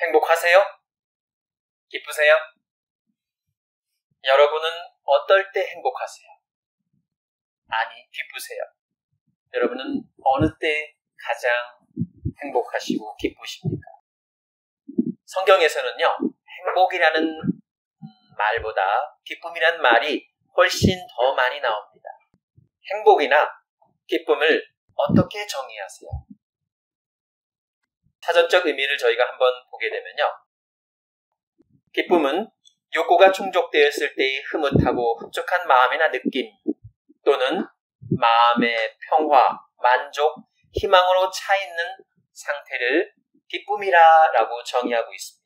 행복하세요? 기쁘세요? 여러분은 어떨 때 행복하세요? 아니, 기쁘세요? 여러분은 어느 때 가장 행복하시고 기쁘십니까? 성경에서는요, 행복이라는 말보다 기쁨이란 말이 훨씬 더 많이 나옵니다. 행복이나 기쁨을 어떻게 정의하세요? 사전적 의미를 저희가 한번 보게 되면요. 기쁨은 욕구가 충족되었을 때의 흐뭇하고 흡족한 마음이나 느낌 또는 마음의 평화, 만족, 희망으로 차 있는 상태를 기쁨이라고 정의하고 있습니다.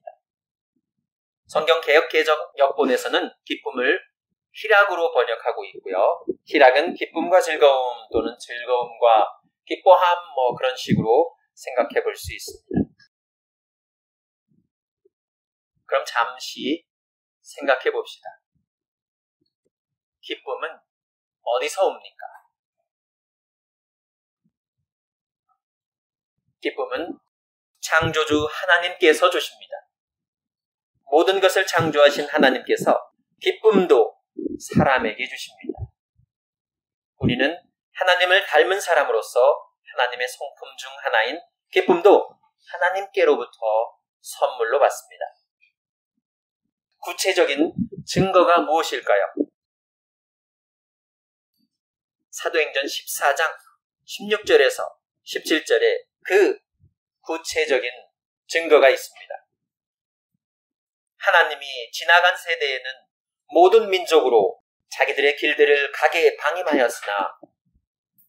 성경 개역개정 역본에서는 기쁨을 희락으로 번역하고 있고요. 희락은 기쁨과 즐거움 또는 즐거움과 기뻐함 그런 식으로 생각해 볼 수 있습니다. 그럼 잠시 생각해 봅시다. 기쁨은 어디서 옵니까? 기쁨은 창조주 하나님께서 주십니다. 모든 것을 창조하신 하나님께서 기쁨도 사람에게 주십니다. 우리는 하나님을 닮은 사람으로서 하나님의 성품 중 하나인 기쁨도 하나님께로부터 선물로 받습니다. 구체적인 증거가 무엇일까요? 사도행전 14장 16절에서 17절에 그 구체적인 증거가 있습니다. 하나님이 지나간 세대에는 모든 민족으로 자기들의 길들을 가게 방임하였으나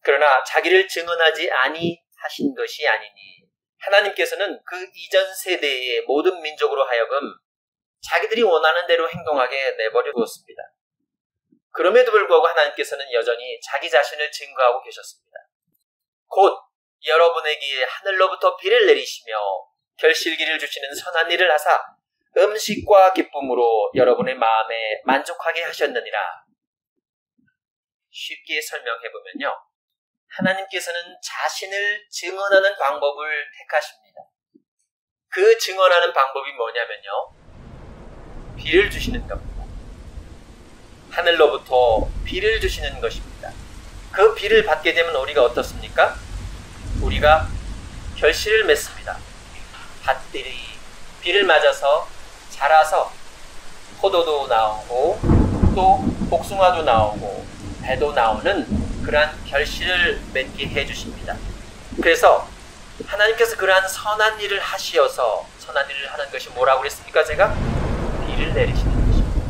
그러나 자기를 증언하지 아니하신 것이 아니니 하나님께서는 그 이전 세대의 모든 민족으로 하여금 자기들이 원하는 대로 행동하게 내버려 두었습니다. 그럼에도 불구하고 하나님께서는 여전히 자기 자신을 증거하고 계셨습니다. 곧 여러분에게 하늘로부터 비를 내리시며 결실기를 주시는 선한 일을 하사 음식과 기쁨으로 여러분의 마음에 만족하게 하셨느니라. 쉽게 설명해보면요. 하나님께서는 자신을 증언하는 방법을 택하십니다. 그 증언하는 방법이 뭐냐면요. 비를 주시는 겁니다. 하늘로부터 비를 주시는 것입니다. 그 비를 받게 되면 우리가 어떻습니까? 우리가 결실을 맺습니다. 밭들이 비를 맞아서 자라서 포도도 나오고 또 복숭아도 나오고 배도 나오는 그러한 결실을 맺게 해주십니다. 그래서 하나님께서 그러한 선한 일을 하시어서 선한 일을 하는 것이 뭐라고 그랬습니까? 제가 비를 내리시는 것입니다.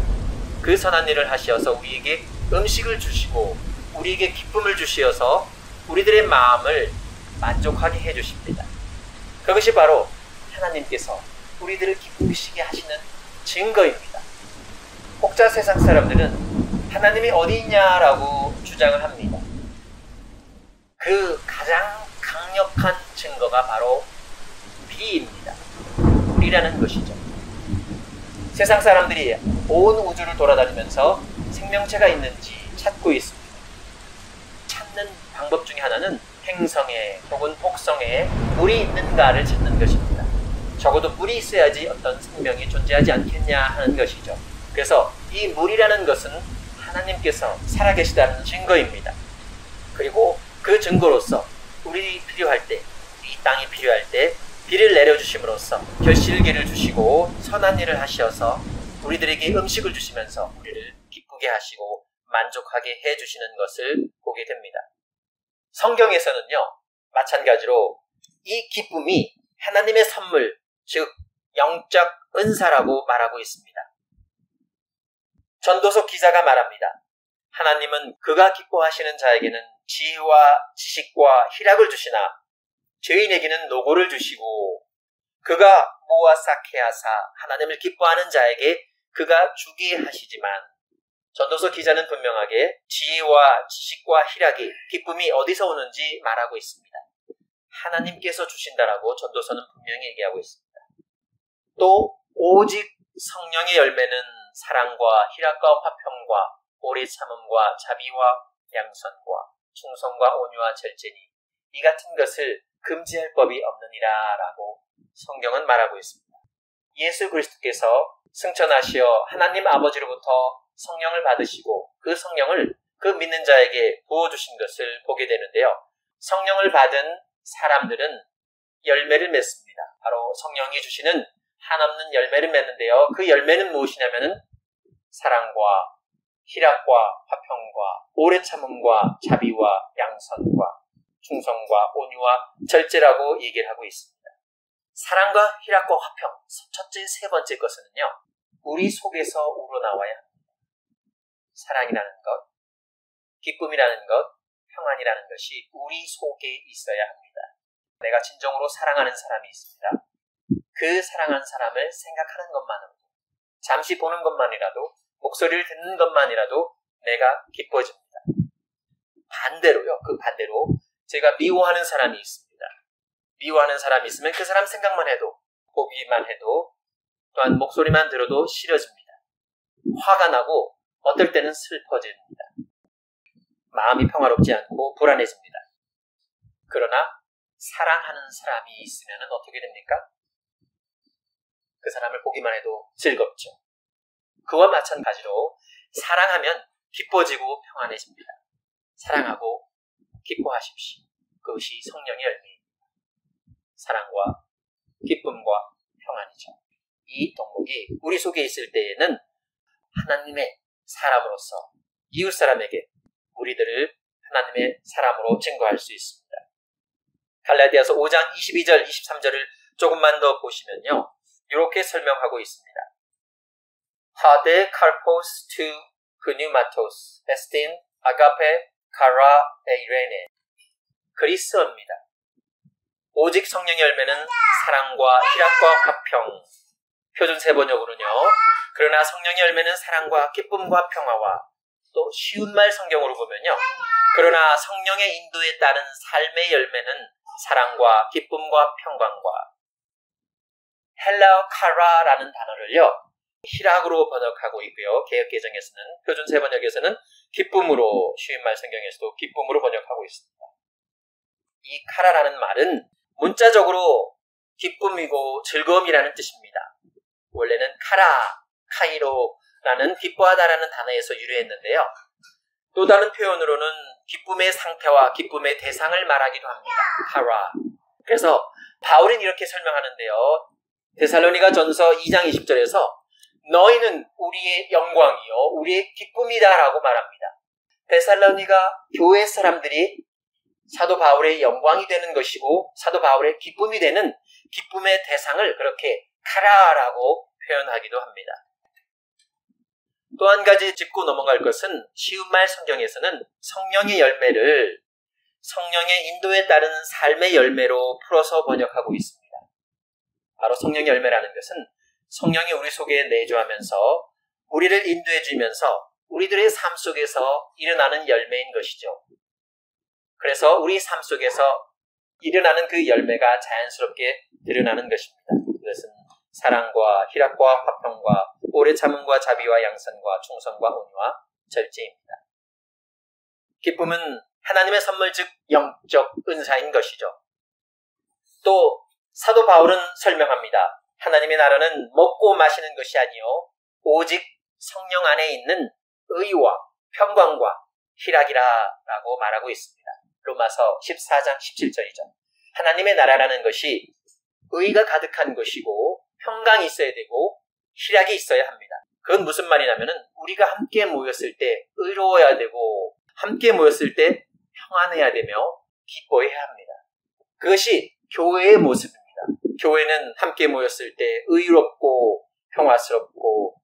그 선한 일을 하시어서 우리에게 음식을 주시고 우리에게 기쁨을 주시어서 우리들의 마음을 만족하게 해주십니다. 그것이 바로 하나님께서 우리들을 기쁘시게 하시는 증거입니다. 혹자 세상 사람들은 하나님이 어디 있냐라고 주장을 합니다. 그 가장 강력한 증거가 바로 비입니다. 불이라는 것이죠. 세상 사람들이 온 우주를 돌아다니면서 생명체가 있는지 찾고 있습니다. 찾는 방법 중에 하나는 행성에 혹은 혹성에 물이 있는가를 찾는 것입니다. 적어도 물이 있어야지 어떤 생명이 존재하지 않겠냐 하는 것이죠. 그래서 이 물이라는 것은 하나님께서 살아계시다는 증거입니다. 그리고 그 증거로서 우리 필요할 때, 이 땅이 필요할 때 비를 내려주심으로써 결실기를 주시고 선한 일을 하셔서 우리들에게 음식을 주시면서 우리를 기쁘게 하시고 만족하게 해주시는 것을 보게 됩니다. 성경에서는요, 마찬가지로 이 기쁨이 하나님의 선물, 즉 영적 은사라고 말하고 있습니다. 전도서 기자가 말합니다. 하나님은 그가 기뻐하시는 자에게는 지혜와 지식과 희락을 주시나 죄인에게는 노고를 주시고 그가 모아싸게 하사 하나님을 기뻐하는 자에게 그가 주게 하시지만 전도서 기자는 분명하게 지혜와 지식과 희락이 기쁨이 어디서 오는지 말하고 있습니다. 하나님께서 주신다라고 전도서는 분명히 얘기하고 있습니다. 또 오직 성령의 열매는 사랑과 희락과 화평과 오래 참음과 자비와 양선과 충성과 온유와 절제니 이 같은 것을 금지할 법이 없느니라 라고 성경은 말하고 있습니다. 예수 그리스도께서 승천하시어 하나님 아버지로부터 성령을 받으시고 그 성령을 그 믿는 자에게 부어주신 것을 보게 되는데요. 성령을 받은 사람들은 열매를 맺습니다. 바로 성령이 주시는 한없는 열매를 맺는데요. 그 열매는 무엇이냐면은 사랑과 희락과 화평과 오래 참음과 자비와 양선과 충성과 온유와 절제라고 얘기를 하고 있습니다. 사랑과 희락과 화평, 첫째, 세 번째 것은요. 우리 속에서 우러나와야 합니다. 사랑이라는 것, 기쁨이라는 것, 평안이라는 것이 우리 속에 있어야 합니다. 내가 진정으로 사랑하는 사람이 있습니다. 그 사랑하는 사람을 생각하는 것만으로도, 잠시 보는 것만이라도, 목소리를 듣는 것만이라도 내가 기뻐집니다. 반대로요. 그 반대로 제가 미워하는 사람이 있습니다. 미워하는 사람이 있으면 그 사람 생각만 해도, 보기만 해도, 또한 목소리만 들어도 싫어집니다. 화가 나고 어떨 때는 슬퍼집니다. 마음이 평화롭지 않고 불안해집니다. 그러나 사랑하는 사람이 있으면 어떻게 됩니까? 그 사람을 보기만 해도 즐겁죠. 그와 마찬가지로 사랑하면 기뻐지고 평안해집니다. 사랑하고 기뻐하십시오. 그것이 성령의 열매입니다. 사랑과 기쁨과 평안이죠. 이 덕목이 우리 속에 있을 때에는 하나님의 사람으로서 이웃 사람에게 우리들을 하나님의 사람으로 증거할 수 있습니다. 갈라디아서 5장 22절, 23절을 조금만 더 보시면요. 이렇게 설명하고 있습니다. 하데 칼포스 투 그뉴마토스 에스틴 아가페 카라 에이레네. 그리스어입니다. 오직 성령의 열매는 사랑과 희락과 화평. 표준 세번역으로는요. 그러나 성령의 열매는 사랑과 기쁨과 평화와 또 쉬운 말 성경으로 보면요. 그러나 성령의 인도에 따른 삶의 열매는 사랑과 기쁨과 평강과 헬라어 카라라는 단어를요. 희락으로 번역하고 있고요. 개역개정에서는 표준 세번역에서는 기쁨으로 쉬운 말 성경에서도 기쁨으로 번역하고 있습니다. 이 카라라는 말은 문자적으로 기쁨이고 즐거움이라는 뜻입니다. 원래는 카이로라는 기뻐하다라는 단어에서 유래했는데요. 또 다른 표현으로는 기쁨의 상태와 기쁨의 대상을 말하기도 합니다. 카라. 그래서 바울은 이렇게 설명하는데요. 데살로니가 전서 2장 20절에서 너희는 우리의 영광이요 우리의 기쁨이다라고 말합니다. 데살로니가 교회 사람들이 사도 바울의 영광이 되는 것이고 사도 바울의 기쁨이 되는 기쁨의 대상을 그렇게 카라라고 표현하기도 합니다. 또 한 가지 짚고 넘어갈 것은 쉬운 말 성경에서는 성령의 열매를 성령의 인도에 따른 삶의 열매로 풀어서 번역하고 있습니다. 바로 성령의 열매라는 것은 성령이 우리 속에 내주하면서 우리를 인도해 주면서 우리들의 삶 속에서 일어나는 열매인 것이죠. 그래서 우리 삶 속에서 일어나는 그 열매가 자연스럽게 드러나는 것입니다. 그것은 사랑과 희락과 화평과 오래 참음과 자비와 양선과 충성과 온유와 절제입니다. 기쁨은 하나님의 선물 즉 영적 은사인 것이죠. 또 사도 바울은 설명합니다. 하나님의 나라는 먹고 마시는 것이 아니요 오직 성령 안에 있는 의와 평강과 희락이라고 말하고 있습니다. 로마서 14장 17절이죠. 하나님의 나라라는 것이 의가 가득한 것이고 평강이 있어야 되고 희락이 있어야 합니다. 그건 무슨 말이냐면은 우리가 함께 모였을 때 의로워야 되고 함께 모였을 때 평안해야 되며 기뻐해야 합니다. 그것이 교회의 모습입니다. 교회는 함께 모였을 때 의롭고 평화스럽고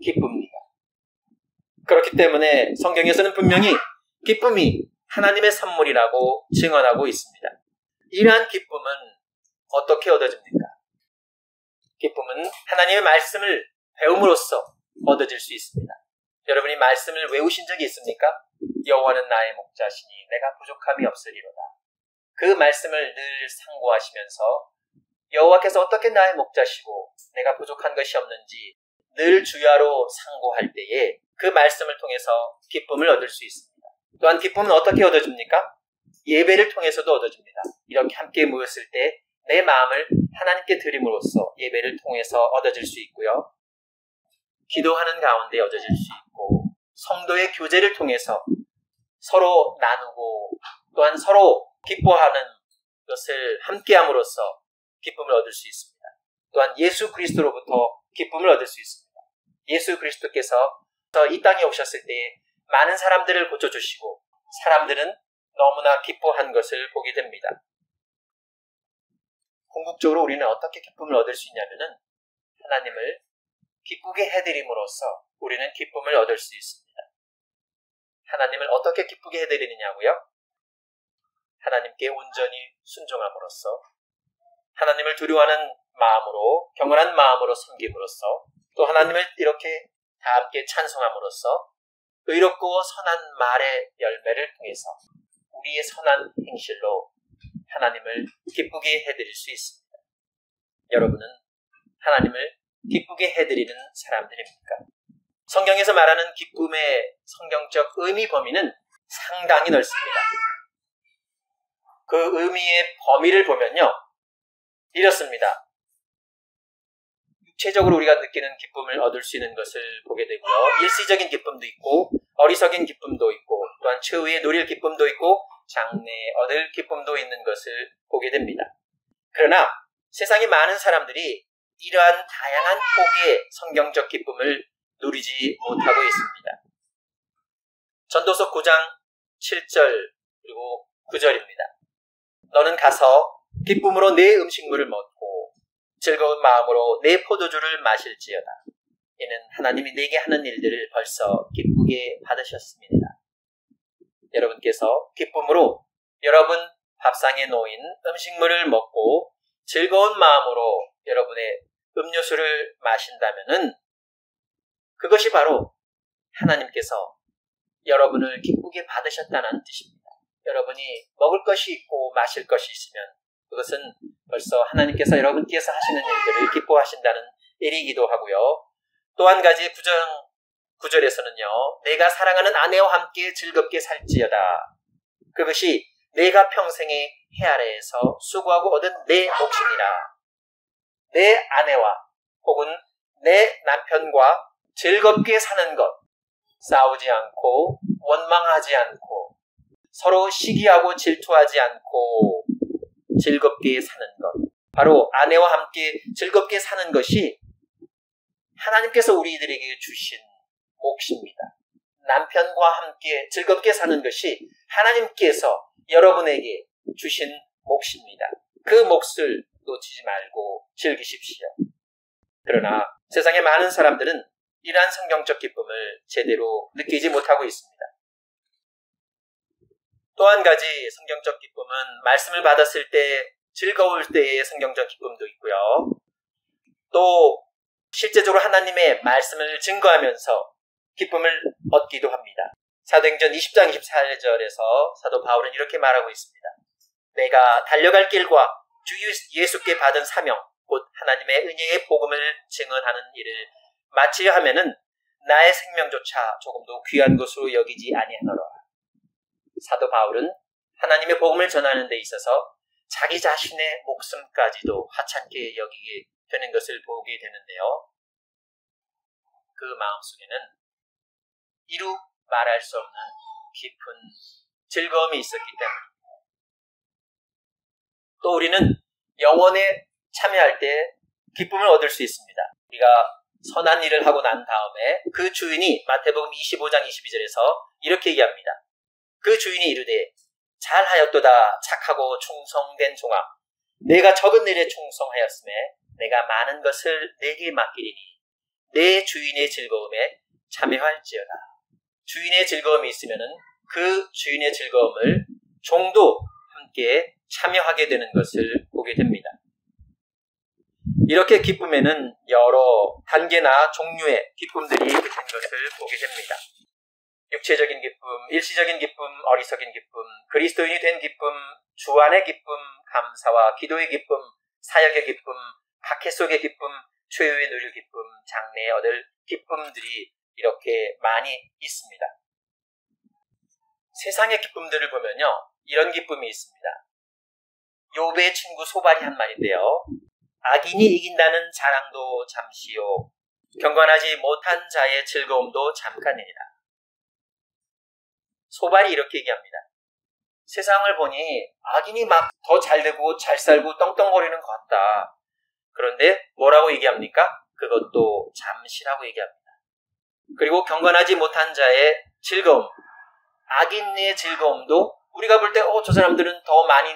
기쁩니다. 그렇기 때문에 성경에서는 분명히 기쁨이 하나님의 선물이라고 증언하고 있습니다. 이러한 기쁨은 어떻게 얻어집니까? 기쁨은 하나님의 말씀을 배움으로써 얻어질 수 있습니다. 여러분이 말씀을 외우신 적이 있습니까? 여호와는 나의 목자시니 내가 부족함이 없으리로다. 그 말씀을 늘 상고하시면서 여호와께서 어떻게 나의 목자시고 내가 부족한 것이 없는지 늘 주야로 상고할 때에 그 말씀을 통해서 기쁨을 얻을 수 있습니다. 또한 기쁨은 어떻게 얻어집니까? 예배를 통해서도 얻어집니다. 이렇게 함께 모였을 때 내 마음을 하나님께 드림으로써 예배를 통해서 얻어질 수 있고요. 기도하는 가운데 얻어질 수 있고, 성도의 교제를 통해서 서로 나누고 또한 서로 기뻐하는 것을 함께함으로써 기쁨을 얻을 수 있습니다. 또한 예수 그리스도로부터 기쁨을 얻을 수 있습니다. 예수 그리스도께서 이 땅에 오셨을 때 많은 사람들을 고쳐주시고 사람들은 너무나 기뻐한 것을 보게 됩니다. 궁극적으로 우리는 어떻게 기쁨을 얻을 수 있냐면은 하나님을 기쁘게 해드림으로써 우리는 기쁨을 얻을 수 있습니다. 하나님을 어떻게 기쁘게 해드리느냐고요? 하나님께 온전히 순종함으로써, 하나님을 두려워하는 마음으로, 경건한 마음으로 섬김으로써, 또 하나님을 이렇게 다 함께 찬송함으로써 의롭고 선한 말의 열매를 통해서 우리의 선한 행실로 하나님을 기쁘게 해드릴 수 있습니다. 여러분은 하나님을 기쁘게 해드리는 사람들입니까? 성경에서 말하는 기쁨의 성경적 의미 범위는 상당히 넓습니다. 그 의미의 범위를 보면요, 이렇습니다. 육체적으로 우리가 느끼는 기쁨을 얻을 수 있는 것을 보게 되고요. 일시적인 기쁨도 있고 어리석인 기쁨도 있고 또한 최후에 누릴 기쁨도 있고 장래에 얻을 기쁨도 있는 것을 보게 됩니다. 그러나 세상의 많은 사람들이 이러한 다양한 폭의 성경적 기쁨을 누리지 못하고 있습니다. 전도서 9장 7절 그리고 9절입니다. 너는 가서 기쁨으로 내 음식물을 먹고 즐거운 마음으로 내 포도주를 마실지어다. 이는 하나님이 내게 하는 일들을 벌써 기쁘게 받으셨습니다. 여러분께서 기쁨으로 여러분 밥상에 놓인 음식물을 먹고 즐거운 마음으로 여러분의 음료수를 마신다면은 그것이 바로 하나님께서 여러분을 기쁘게 받으셨다는 뜻입니다. 여러분이 먹을 것이 있고 마실 것이 있으면 그것은 벌써 하나님께서 여러분께서 하시는 일들을 기뻐하신다는 일이기도 하고요. 또 한 가지 9절에서는요. 내가 사랑하는 아내와 함께 즐겁게 살지어다. 그것이 내가 평생의 해 아래에서 수고하고 얻은 내 몫이니라. 내 아내와 혹은 내 남편과 즐겁게 사는 것, 싸우지 않고 원망하지 않고 서로 시기하고 질투하지 않고 즐겁게 사는 것, 바로 아내와 함께 즐겁게 사는 것이 하나님께서 우리들에게 주신 몫입니다. 남편과 함께 즐겁게 사는 것이 하나님께서 여러분에게 주신 몫입니다. 그 몫을 놓치지 말고 즐기십시오. 그러나 세상의 많은 사람들은 이러한 성경적 기쁨을 제대로 느끼지 못하고 있습니다. 또 한 가지 성경적 기쁨은 말씀을 받았을 때 즐거울 때의 성경적 기쁨도 있고요. 또 실제적으로 하나님의 말씀을 증거하면서 기쁨을 얻기도 합니다. 사도행전 20장 24절에서 사도 바울은 이렇게 말하고 있습니다. 내가 달려갈 길과 주 예수께 받은 사명, 곧 하나님의 은혜의 복음을 증언하는 일을 마치려 하면은 나의 생명조차 조금도 귀한 것으로 여기지 아니하노라. 사도 바울은 하나님의 복음을 전하는 데 있어서 자기 자신의 목숨까지도 하찮게 여기게 되는 것을 보게 되는데요. 그 마음속에는 이루 말할 수 없는 깊은 즐거움이 있었기 때문입니다. 또 우리는 영혼에 참여할 때 기쁨을 얻을 수 있습니다. 우리가 선한 일을 하고 난 다음에 그 주인이 마태복음 25장 22절에서 이렇게 얘기합니다. 그 주인이 이르되 잘하였도다 착하고 충성된 종아, 내가 적은 일에 충성하였음에 내가 많은 것을 내게 맡기리니 내 주인의 즐거움에 참여할지어다. 주인의 즐거움이 있으면은 그 주인의 즐거움을 종도 함께 참여하게 되는 것을 보게 됩니다. 이렇게 기쁨에는 여러 단계나 종류의 기쁨들이 있는 것을 보게 됩니다. 육체적인 기쁨, 일시적인 기쁨, 어리석인 기쁨, 그리스도인이 된 기쁨, 주 안의 기쁨, 감사와 기도의 기쁨, 사역의 기쁨, 박해 속의 기쁨, 최후의 누릴 기쁨, 장래에 얻을 기쁨들이 이렇게 많이 있습니다. 세상의 기쁨들을 보면요, 이런 기쁨이 있습니다. 욥의 친구 소발이 한 말인데요. 악인이 이긴다는 자랑도 잠시요, 경건하지 못한 자의 즐거움도 잠깐이니라. 소발이 이렇게 얘기합니다. 세상을 보니 악인이 막 더 잘되고 잘 살고 떵떵거리는 것 같다. 그런데 뭐라고 얘기합니까? 그것도 잠시라고 얘기합니다. 그리고 경건하지 못한 자의 즐거움, 악인의 즐거움도 우리가 볼 때 저 사람들은 더 많이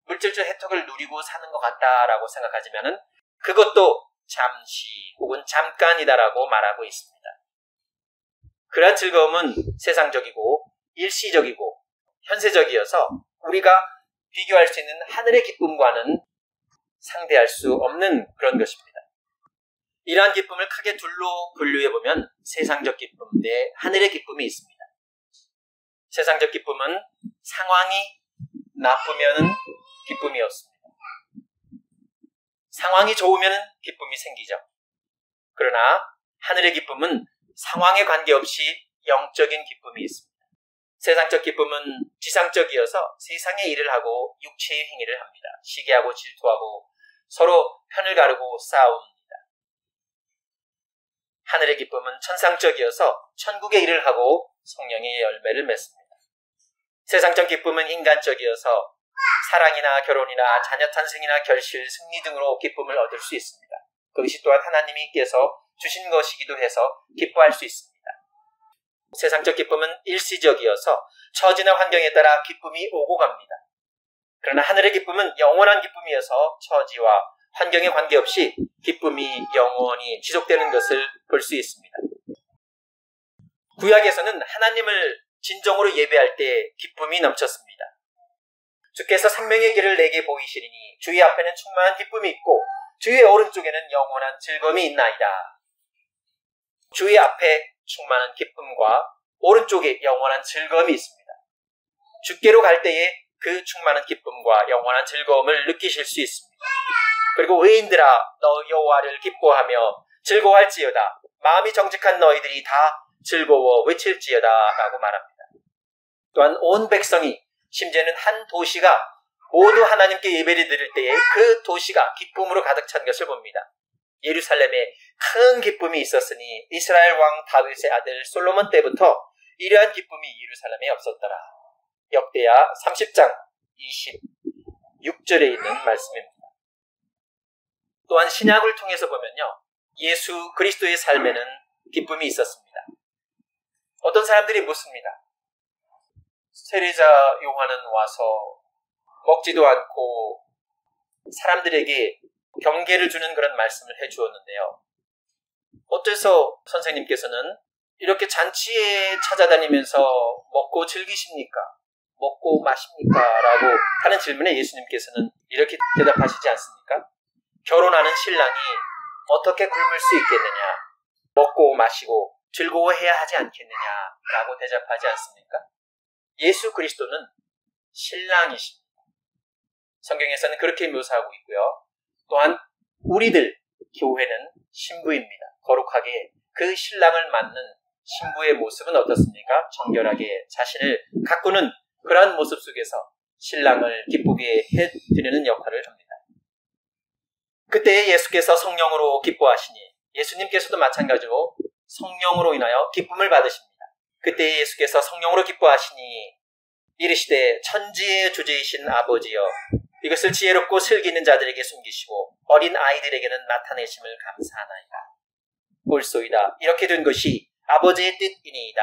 물질적 혜택을 누리고 사는 것 같다라고 생각하지만은 그것도 잠시 혹은 잠깐이다라고 말하고 있습니다. 그러한 즐거움은 세상적이고 일시적이고 현세적이어서 우리가 비교할 수 있는 하늘의 기쁨과는 상대할 수 없는 그런 것입니다. 이러한 기쁨을 크게 둘로 분류해보면 세상적 기쁨 대 하늘의 기쁨이 있습니다. 세상적 기쁨은 상황이 나쁘면 기쁨이 없습니다. 상황이 좋으면 기쁨이 생기죠. 그러나 하늘의 기쁨은 상황에 관계없이 영적인 기쁨이 있습니다. 세상적 기쁨은 지상적이어서 세상의 일을 하고 육체의 행위를 합니다. 시기하고 질투하고 서로 편을 가르고 싸웁니다. 하늘의 기쁨은 천상적이어서 천국의 일을 하고 성령의 열매를 맺습니다. 세상적 기쁨은 인간적이어서 사랑이나 결혼이나 자녀 탄생이나 결실, 승리 등으로 기쁨을 얻을 수 있습니다. 그것이 또한 하나님께서 주신 것이기도 해서 기뻐할 수 있습니다. 세상적 기쁨은 일시적이어서 처지나 환경에 따라 기쁨이 오고 갑니다. 그러나 하늘의 기쁨은 영원한 기쁨이어서 처지와 환경에 관계없이 기쁨이 영원히 지속되는 것을 볼 수 있습니다. 구약에서는 하나님을 진정으로 예배할 때 기쁨이 넘쳤습니다. 주께서 생명의 길을 내게 보이시리니 주의 앞에는 충만한 기쁨이 있고 주의 오른쪽에는 영원한 즐거움이 있나이다. 주의 앞에 충만한 기쁨과 오른쪽에 영원한 즐거움이 있습니다. 주께로 갈 때에 그 충만한 기쁨과 영원한 즐거움을 느끼실 수 있습니다. 그리고 의인들아 너 여호와를 기뻐하며 즐거워할지어다. 마음이 정직한 너희들이 다 즐거워 외칠지어다 라고 말합니다. 또한 온 백성이 심지어는 한 도시가 모두 하나님께 예배를 드릴 때에 그 도시가 기쁨으로 가득 찬 것을 봅니다. 예루살렘에 큰 기쁨이 있었으니 이스라엘 왕 다윗의 아들 솔로몬 때부터 이러한 기쁨이 예루살렘에 없었더라. 역대하 30장 26절에 있는 말씀입니다. 또한 신약을 통해서 보면요, 예수 그리스도의 삶에는 기쁨이 있었습니다. 어떤 사람들이 묻습니다. 세례자 요한은 와서 먹지도 않고 사람들에게 경계를 주는 그런 말씀을 해주었는데요. 어째서 선생님께서는 이렇게 잔치에 찾아다니면서 먹고 즐기십니까? 먹고 마십니까? 라고 하는 질문에 예수님께서는 이렇게 대답하시지 않습니까? 결혼하는 신랑이 어떻게 굶을 수 있겠느냐? 먹고 마시고 즐거워해야 하지 않겠느냐? 라고 대답하지 않습니까? 예수 그리스도는 신랑이십니다. 성경에서는 그렇게 묘사하고 있고요. 또한 우리들 교회는 신부입니다. 거룩하게 그 신랑을 맞는 신부의 모습은 어떻습니까? 정결하게 자신을 가꾸는 그러한 모습 속에서 신랑을 기쁘게 해드리는 역할을 합니다. 그때 예수께서 성령으로 기뻐하시니 예수님께서도 마찬가지로 성령으로 인하여 기쁨을 받으십니다. 그때 예수께서 성령으로 기뻐하시니 이르시되 천지의 주제이신 아버지여 이것을 지혜롭고 슬기 있는 자들에게 숨기시고 어린 아이들에게는 나타내심을 감사하나이다. 옳소이다. 이렇게 된 것이 아버지의 뜻이니이다.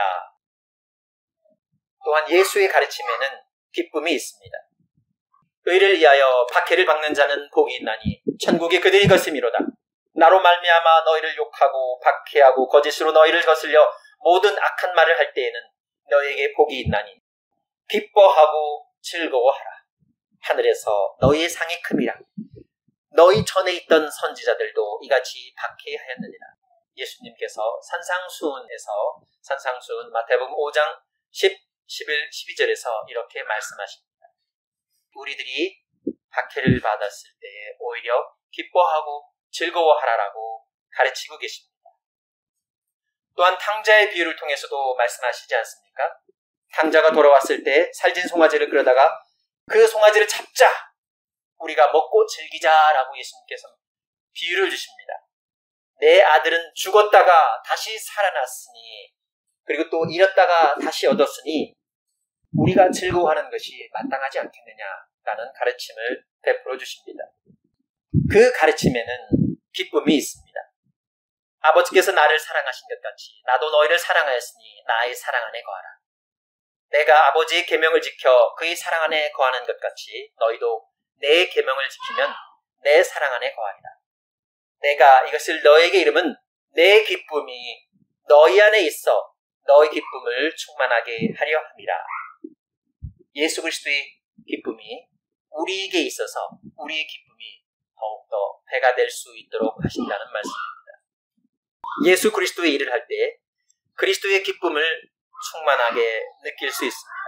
또한 예수의 가르침에는 기쁨이 있습니다. 의를 위하여 박해를 받는 자는 복이 있나니 천국이 그들이 것임이로다. 나로 말미암아 너희를 욕하고 박해하고 거짓으로 너희를 거슬려 모든 악한 말을 할 때에는 너희에게 복이 있나니 기뻐하고 즐거워하라. 하늘에서 너희의 상이 큼이라. 너희 전에 있던 선지자들도 이같이 박해하였느니라. 예수님께서 산상수훈 마태복음 5장 10, 11, 12절에서 이렇게 말씀하십니다. 우리들이 박해를 받았을 때 오히려 기뻐하고 즐거워하라라고 가르치고 계십니다. 또한 탕자의 비유를 통해서도 말씀하시지 않습니까? 탕자가 돌아왔을 때 살진 송아지를 끌어다가 그 송아지를 잡자! 우리가 먹고 즐기자라고 예수님께서 비유를 주십니다. 내 아들은 죽었다가 다시 살아났으니, 그리고 또 잃었다가 다시 얻었으니 우리가 즐거워하는 것이 마땅하지 않겠느냐라는 가르침을 베풀어 주십니다. 그 가르침에는 기쁨이 있습니다. 아버지께서 나를 사랑하신 것 같이 나도 너희를 사랑하였으니 나의 사랑 안에 거하라. 내가 아버지의 계명을 지켜 그의 사랑 안에 거하는 것 같이 너희도 내 계명을 지키면 내 사랑 안에 거하리라. 내가 이것을 너에게 이름은 내 기쁨이 너희 안에 있어 너희 기쁨을 충만하게 하려 함이라. 예수 그리스도의 기쁨이 우리에게 있어서 우리의 기쁨이 더욱더 배가 될 수 있도록 하신다는 말씀입니다. 예수 그리스도의 일을 할 때 그리스도의 기쁨을 충만하게 느낄 수 있습니다.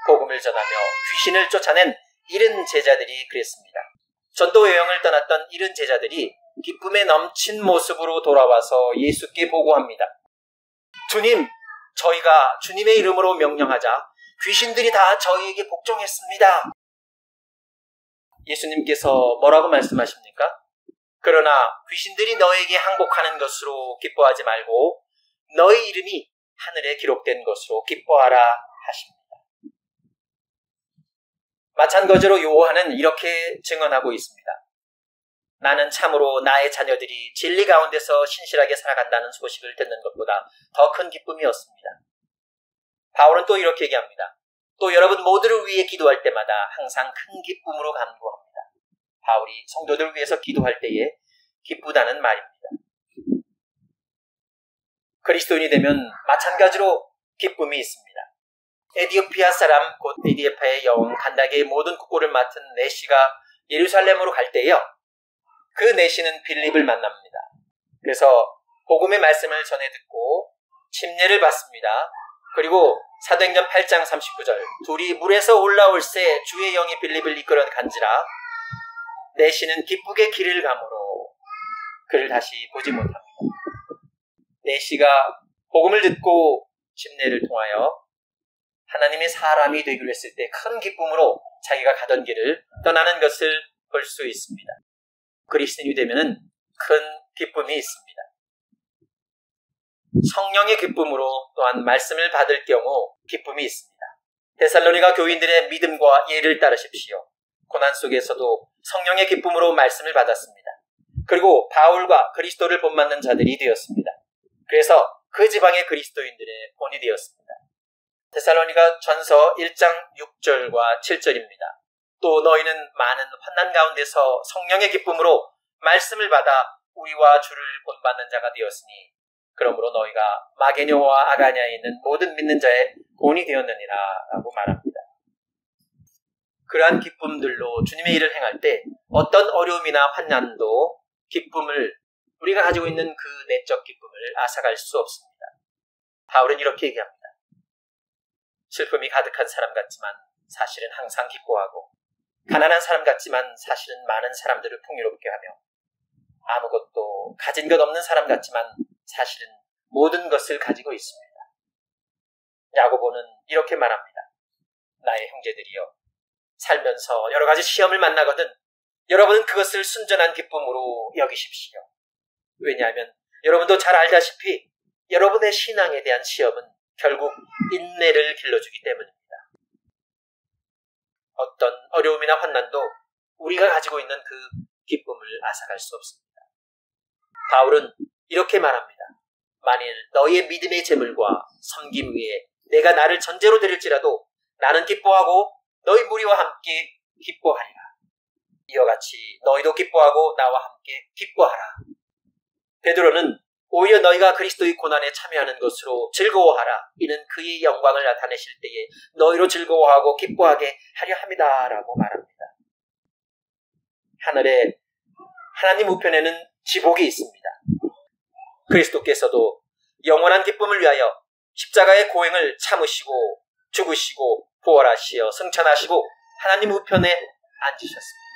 복음을 전하며 귀신을 쫓아낸 일흔 제자들이 그랬습니다. 전도 여행을 떠났던 일흔 제자들이 기쁨에 넘친 모습으로 돌아와서 예수께 보고합니다. 주님, 저희가 주님의 이름으로 명령하자 귀신들이 다 저희에게 복종했습니다. 예수님께서 뭐라고 말씀하십니까? 그러나 귀신들이 너에게 항복하는 것으로 기뻐하지 말고 너희 이름이 하늘에 기록된 것으로 기뻐하라 하십니다. 마찬가지로 요한은 이렇게 증언하고 있습니다. 나는 참으로 나의 자녀들이 진리 가운데서 신실하게 살아간다는 소식을 듣는 것보다 더 큰 기쁨이었습니다. 바울은 또 이렇게 얘기합니다. 또 여러분 모두를 위해 기도할 때마다 항상 큰 기쁨으로 간구합니다. 바울이 성도들을 위해서 기도할 때에 기쁘다는 말입니다. 그리스도인이 되면 마찬가지로 기쁨이 있습니다. 에디오피아 사람 곧 에디오피아의 여왕 간다게의 모든 국고를 맡은 내시가 예루살렘으로 갈 때요, 그 내시는 빌립을 만납니다. 그래서 복음의 말씀을 전해 듣고 침례를 받습니다. 그리고 사도행전 8장 39절 둘이 물에서 올라올새 주의 영이 빌립을 이끌어 간지라 내시는 기쁘게 길을 가므로 그를 다시 보지 못합니다. 내시가 복음을 듣고 침례를 통하여 하나님의 사람이 되기로 했을 때 큰 기쁨으로 자기가 가던 길을 떠나는 것을 볼 수 있습니다. 그리스도인이 되면 큰 기쁨이 있습니다. 성령의 기쁨으로 또한 말씀을 받을 경우 기쁨이 있습니다. 데살로니가 교인들의 믿음과 예를 따르십시오. 고난 속에서도 성령의 기쁨으로 말씀을 받았습니다. 그리고 바울과 그리스도를 본받는 자들이 되었습니다. 그래서 그 지방의 그리스도인들의 본이 되었습니다. 데살로니가 전서 1장 6절과 7절입니다. 또 너희는 많은 환난 가운데서 성령의 기쁨으로 말씀을 받아 우리와 주를 본받는 자가 되었으니 그러므로 너희가 마게뇨와 아가냐에 있는 모든 믿는 자의 본이 되었느니라 라고 말합니다. 그러한 기쁨들로 주님의 일을 행할 때 어떤 어려움이나 환난도 기쁨을 우리가 가지고 있는 그 내적 기쁨을 앗아갈 수 없습니다. 바울은 이렇게 얘기합니다. 슬픔이 가득한 사람 같지만 사실은 항상 기뻐하고 가난한 사람 같지만 사실은 많은 사람들을 풍요롭게 하며 아무것도 가진 것 없는 사람 같지만 사실은 모든 것을 가지고 있습니다. 야고보는 이렇게 말합니다. 나의 형제들이여, 살면서 여러 가지 시험을 만나거든 여러분은 그것을 순전한 기쁨으로 여기십시오. 왜냐하면 여러분도 잘 알다시피 여러분의 신앙에 대한 시험은 결국 인내를 길러주기 때문입니다. 어떤 어려움이나 환난도 우리가 가지고 있는 그 기쁨을 앗아갈 수 없습니다. 바울은 이렇게 말합니다. 만일 너희의 믿음의 재물과 섬김 위에 내가 나를 전제로 드릴지라도 나는 기뻐하고 너희 무리와 함께 기뻐하리라. 이와 같이 너희도 기뻐하고 나와 함께 기뻐하라. 베드로는 오히려 너희가 그리스도의 고난에 참여하는 것으로 즐거워하라. 이는 그의 영광을 나타내실 때에 너희로 즐거워하고 기뻐하게 하려 함이다 라고 말합니다. 하늘에 하나님 우편에는 지복이 있습니다. 그리스도께서도 영원한 기쁨을 위하여 십자가의 고행을 참으시고 죽으시고 부활하시어 승천하시고 하나님 우편에 앉으셨습니다.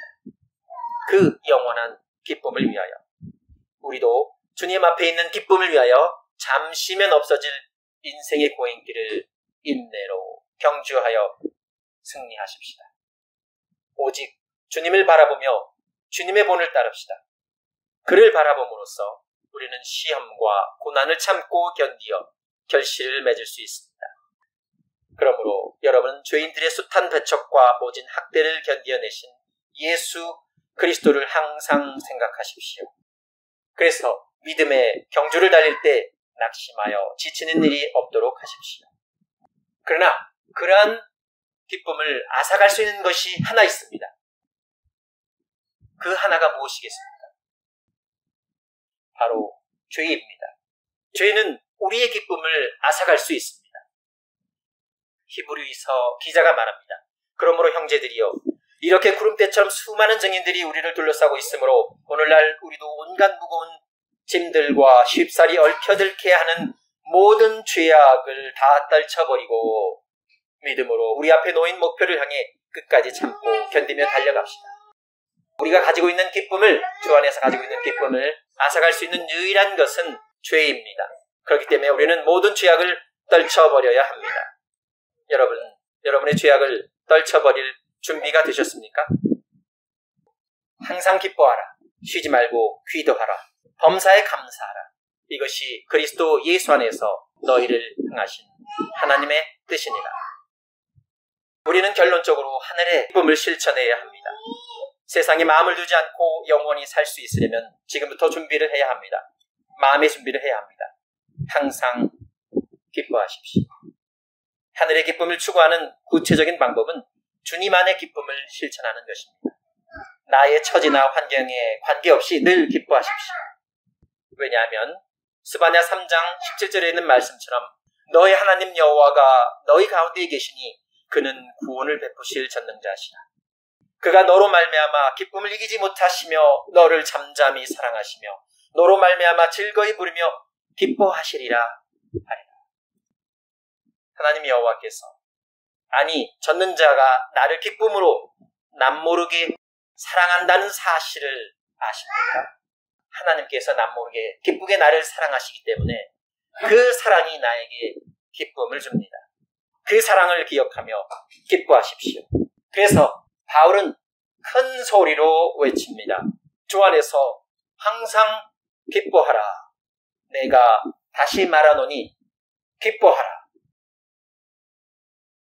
그 영원한 기쁨을 위하여 우리도 주님 앞에 있는 기쁨을 위하여 잠시면 없어질 인생의 고행길을 인내로 경주하여 승리하십시다. 오직 주님을 바라보며 주님의 본을 따릅시다. 그를 바라봄으로써 우리는 시험과 고난을 참고 견디어 결실을 맺을 수 있습니다. 그러므로 여러분은 죄인들의 숱한 배척과 모진 학대를 견디어내신 예수 그리스도를 항상 생각하십시오. 그래서 믿음의 경주를 달릴 때 낙심하여 지치는 일이 없도록 하십시오. 그러나 그러한 기쁨을 앗아갈 수 있는 것이 하나 있습니다. 그 하나가 무엇이겠습니까? 바로 죄입니다. 죄는 우리의 기쁨을 앗아갈 수 있습니다. 히브리서 기자가 말합니다. 그러므로 형제들이여, 이렇게 구름대처럼 수많은 증인들이 우리를 둘러싸고 있으므로 오늘날 우리도 온갖 무거운 짐들과 쉽사리 얽혀들게 하는 모든 죄악을 다 떨쳐버리고 믿음으로 우리 앞에 놓인 목표를 향해 끝까지 참고 견디며 달려갑시다. 우리가 가지고 있는 기쁨을, 주 안에서 가지고 있는 기쁨을 앗아갈 수 있는 유일한 것은 죄입니다. 그렇기 때문에 우리는 모든 죄악을 떨쳐버려야 합니다. 여러분의 죄악을 떨쳐버릴 준비가 되셨습니까? 항상 기뻐하라. 쉬지 말고 기도하라. 범사에 감사하라. 이것이 그리스도 예수 안에서 너희를 향하신 하나님의 뜻이니라. 우리는 결론적으로 하늘의 기쁨을 실천해야 합니다. 세상에 마음을 두지 않고 영원히 살 수 있으려면 지금부터 준비를 해야 합니다. 마음의 준비를 해야 합니다. 항상 기뻐하십시오. 하늘의 기쁨을 추구하는 구체적인 방법은 주님 안의 기쁨을 실천하는 것입니다. 나의 처지나 환경에 관계없이 늘 기뻐하십시오. 왜냐하면 스바냐 3장 17절에 있는 말씀처럼 너희 하나님 여호와가 너희 가운데 계시니 그는 구원을 베푸실 전능자시라. 그가 너로 말미암아 기쁨을 이기지 못하시며 너를 잠잠히 사랑하시며 너로 말미암아 즐거이 부르며 기뻐하시리라 하리라. 하나님 여호와께서, 아니 전능자가 나를 기쁨으로 남모르게 사랑한다는 사실을 아십니까? 하나님께서 남모르게 기쁘게 나를 사랑하시기 때문에 그 사랑이 나에게 기쁨을 줍니다. 그 사랑을 기억하며 기뻐하십시오. 그래서 바울은 큰 소리로 외칩니다. 주 안에서 항상 기뻐하라. 내가 다시 말하노니 기뻐하라.